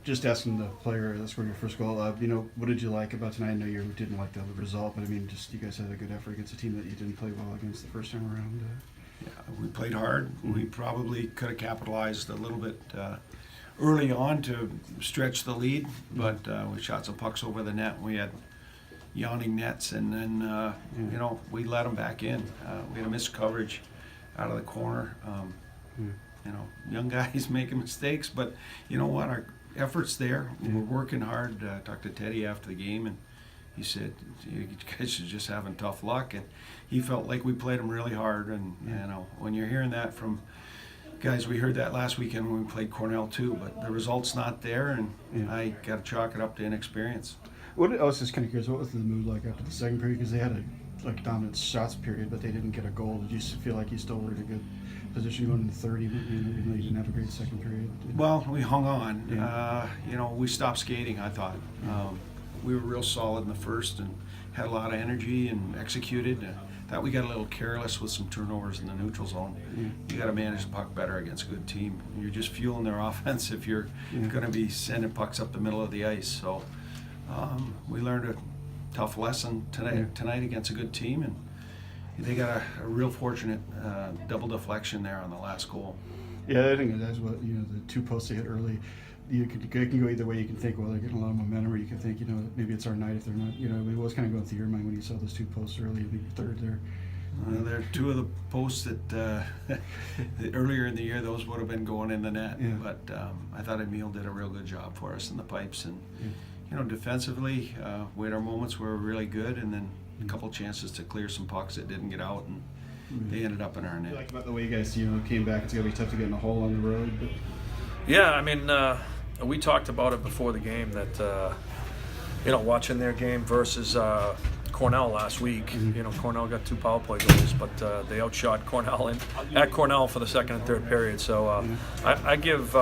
just asking the player that scored your first goal, what did you like about tonight? I know you didn't like the result, but I mean, just you guys had a good effort against a team that you didn't play well against the first time around. Yeah, we played hard. We probably could have capitalized a little bit early on to stretch the lead, but we shot some pucks over the net. We had yawning nets, and then we let them back in. We had a missed coverage out of the corner. Young guys making mistakes, but you know what? Our effort's there. We're working hard. Talked to Teddy after the game, and he said, "You guys are just having tough luck." And he felt like we played them really hard. And when you're hearing that from guys, we heard that last weekend when we played Cornell too. But the result's not there, and I got to chalk it up to inexperience. I was just kind of curious, what was the mood like after the second period? Because they had a dominant shots period, but they didn't get a goal. Did you feel like you still were in a good position going into the third, even though you didn't have a great second period? Well, we hung on. Yeah. We stopped skating, I thought. We were real solid in the first and had a lot of energy and executed. Thought we got a little careless with some turnovers in the neutral zone. You got to manage the puck better against a good team. You're just fueling their offense if you're going to be sending pucks up the middle of the ice. So we learned a tough lesson tonight against a good team, and they got a real fortunate double deflection there on the last goal. Yeah, I think that's what the two posts they hit early. It can go either way. You can think, well, they're getting a lot of momentum, or you can think, maybe it's our night if they're not. It was kind of going through your mind when you saw those two posts early, the third there. They're two of the posts that earlier in the year, those would have been going in the net. Yeah. But I thought Emil did a real good job for us in the pipes. And, defensively, we had our moments where we were really good, and then a couple chances to clear some pucks that didn't get out, and they ended up in our net. I like about the way you guys, came back. It's going to be tough to get in a hole on the road. But. Yeah, I mean, we talked about it before the game that, watching their game versus Cornell last week, Cornell got 2 power play goals, but they outshot Cornell at Cornell for the second and third period. So I give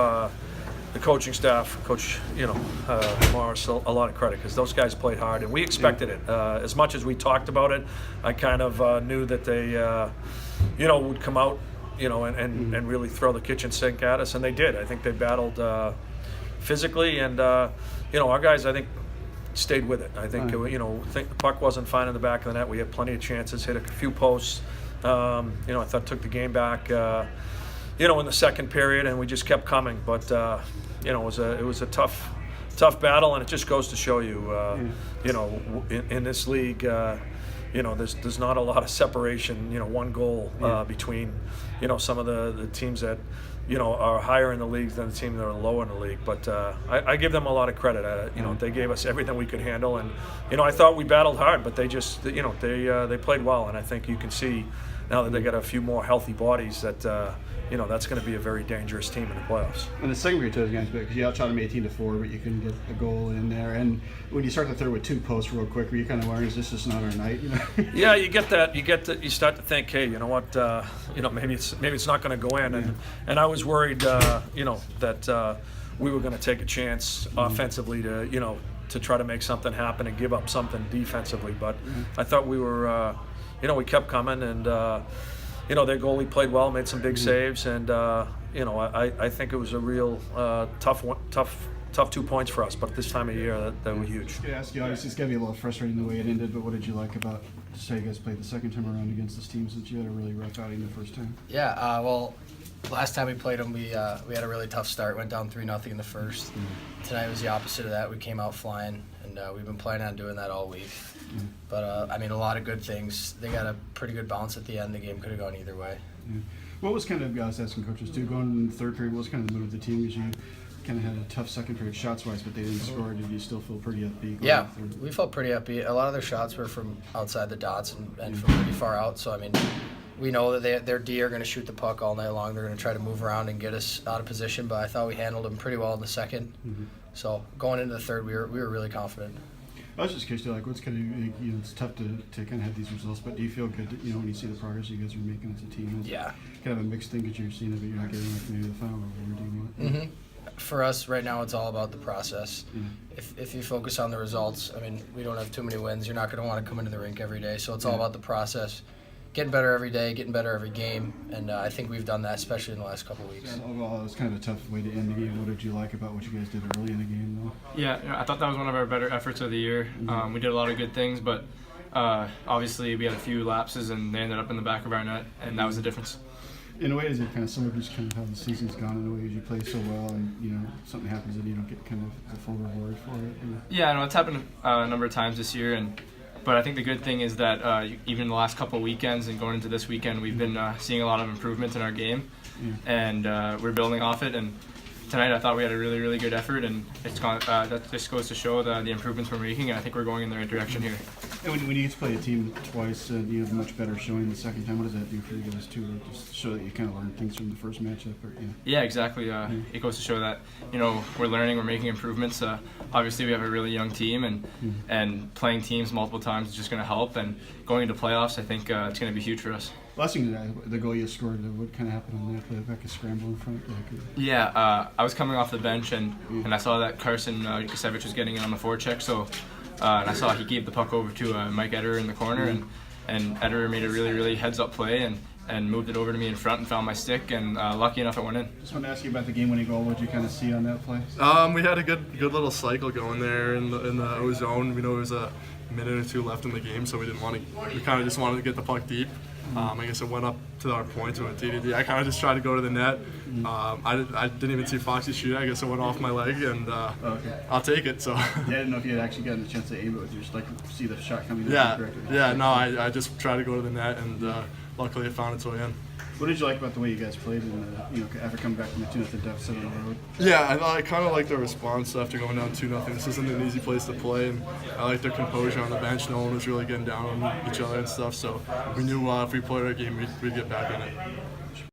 the coaching staff, Coach Morris, a lot of credit, because those guys played hard, and we expected it. As much as we talked about it, I kind of knew that they, would come out, and really throw the kitchen sink at us, and they did. I think they battled physically, and our guys, I think, stayed with it. I think think the puck wasn't fine in the back of the net. We had plenty of chances, hit a few posts. I thought took the game back, in the second period, and we just kept coming. But it was a tough battle, and it just goes to show you, in this league. There's not a lot of separation, one goal between, some of the teams that, are higher in the league than the team that are lower in the league. But I give them a lot of credit. They gave us everything we could handle, and, I thought we battled hard, but they just, they played well, and I think you can see now that they got a few more healthy bodies that, that's going to be a very dangerous team in the playoffs. And the second period took against because you outshot them 18-4, but you couldn't get a goal in there. And when you start the third with 2 posts real quick, were you kind of worried, is this just not our night? Yeah, you get that. You start to think, hey, you know what? Maybe it's not going to go in. And I was worried, that we were going to take a chance offensively to try to make something happen and give up something defensively. But I thought we were, we kept coming, and their goalie played well, made some big saves, and I think it was a real tough 2 points for us. But this time of year, that were huge. I ask you, obviously, it's got to be a little frustrating the way it ended. But what did you like about just how you guys played the second time around against this team, since you had a really rough outing the first time? Yeah, well, last time we played them, we had a really tough start. Went down 3-0 in the first. Tonight was the opposite of that. We came out flying, and we've been planning on doing that all week. But, a lot of good things. They got a pretty good bounce at the end. The game could have gone either way. What was kind of, guys asking coaches too, going in the third period, what was kind of the mood of the team? Because you kind of had a tough second period shots-wise, but they didn't score. Did you still feel pretty upbeat? Yeah, we felt pretty upbeat. A lot of their shots were from outside the dots and from pretty far out. So, we know that their D are going to shoot the puck all night long. They're going to try to move around and get us out of position, but I thought we handled them pretty well in the second. So going into the third, we were really confident. I was just curious, what's kind of, it's tough to kind of have these results, but do you feel good, when you see the progress you guys are making as a team? Yeah. Kind of a mixed thing that you're seeing, but you're not getting maybe the final or do you want? For us right now, it's all about the process. If you focus on the results, we don't have too many wins. You're not going to want to come into the rink every day, so it's all about the process. getting better every day, getting better every game, and I think we've done that, especially in the last couple of weeks. Yeah, overall, it was kind of a tough way to end the game. What did you like about what you guys did early in the game, though? Yeah, I thought that was one of our better efforts of the year. We did a lot of good things, but obviously we had a few lapses and they ended up in the back of our net, and that was the difference. In a way, is it kind of some of just kind of how the season's gone? In a way, as you play so well, and something happens and you don't get kind of the full reward for it. Yeah, I know it's happened a number of times this year, but I think the good thing is that even in the last couple of weekends and going into this weekend, we've been seeing a lot of improvement in our game, and we're building off it. And tonight, I thought we had a really, really good effort, and it's gone. That just goes to show the improvements we're making, and I think we're going in the right direction here. And when you get to play a team twice, you have a much better showing the second time. What does that do for you guys too? Just show that you kind of learned things from the first matchup, or Yeah, exactly. It goes to show that we're learning, we're making improvements. Obviously, we have a really young team, and playing teams multiple times is just going to help. And going into playoffs, I think it's going to be huge for us. Last thing, the goal you scored, what kind of happened on that play? Back a scramble in front. Yeah, I was coming off the bench, and I saw that Carson Kasevich was getting in on the forecheck, so. And I saw he gave the puck over to Mike Ederer in the corner, and Ederer made a really, really heads-up play and moved it over to me in front and found my stick, and lucky enough it went in. Just want to ask you about the game-winning goal. What did you kind of see on that play? We had a good little cycle going there in the O zone. We know there was a minute or two left in the game, so we kind of just wanted to get the puck deep. I guess it went up to our point to a DDD. I kind of just tried to go to the net. I didn't even see Foxy shoot. I guess it went off my leg, and I'll take it. So. Yeah, I didn't know if you had actually gotten a chance to aim it with you, just like see the shot coming in. No, I just tried to go to the net, and luckily it found its way in. What did you like about the way you guys played, and after coming back from a 2-0 deficit on the road? Yeah, I kind of liked their response after going down 2-0. This isn't an easy place to play, and I liked their composure on the bench. No one was really getting down on each other and stuff, so we knew if we played our game, we'd get back in it.